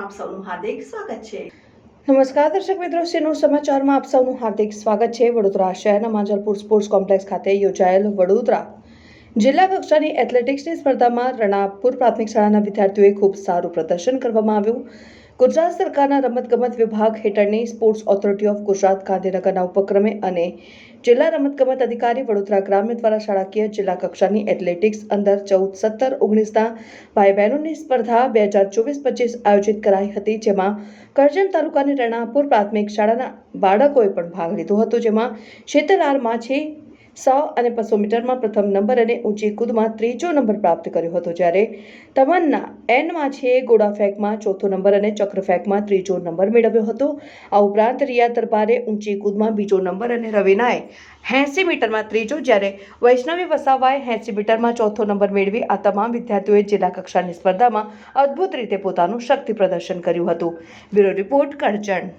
આપ સૌનું હાર્દિક સ્વાગત છે। નમસ્કાર દર્શક મિત્રો, સીનો સમાચારમાં આપ સૌનું હાર્દિક સ્વાગત છે। વડોદરા શહેરના માંજલપુર સ્પોર્ટ્સ કોમ્પ્લેક્સ ખાતે યોજાયેલ વડોદરા જિલ્લા કક્ષાની એથ્લેટિક્સની સ્પર્ધામાં રણાપુર પ્રાથમિક શાળાના વિદ્યાર્થીઓએ ખૂબ સારું પ્રદર્શન કરવામાં આવ્યું। ગુજરાત સરકારના રમતગમત વિભાગ હેઠળની સ્પોર્ટ્સ ઓથોરિટી ઓફ ગુજરાત ગાંધીનગરના ઉપક્રમે અને જિલ્લા રમતગમત અધિકારી વડોદરા ગ્રામ્ય દ્વારા શાળાકીય જિલ્લા કક્ષાની એથ્લેટિક્સ અંડર 14, 17, 19ના ભાઈ બહેનોની સ્પર્ધા 2024-25 આયોજિત કરાઈ હતી, જેમાં કરજણ તાલુકાની રણાપુર પ્રાથમિક શાળાના બાળકોએ પણ ભાગ લીધો હતો, જેમાં શીતલ આર માછી 100 અને 200 મીટરમાં પ્રથમ નંબર અને ઊંચી કૂદમાં ત્રીજો નંબર પ્રાપ્ત કર્યો હતો, જ્યારે તમન્ના એન માછીએ ગોળા ફેંકમાં ચોથો નંબર અને ચક્ર ફેંકમાં ત્રીજો નંબર મેળવ્યો હતો। આ ઉપરાંત રિયા દરબારે ઊંચી કૂદમાં બીજો નંબર અને રવીનાએ 80 મીટરમાં ત્રીજો, જ્યારે વૈષ્ણવી વસાવાએ 80 મીટરમાં ચોથો નંબર મેળવી આ તમામ વિદ્યાર્થીઓએ જિલ્લા કક્ષાની સ્પર્ધામાં અદ્ભુત રીતે પોતાનું શક્તિ પ્રદર્શન કર્યું હતું। Bureau report, Karjan.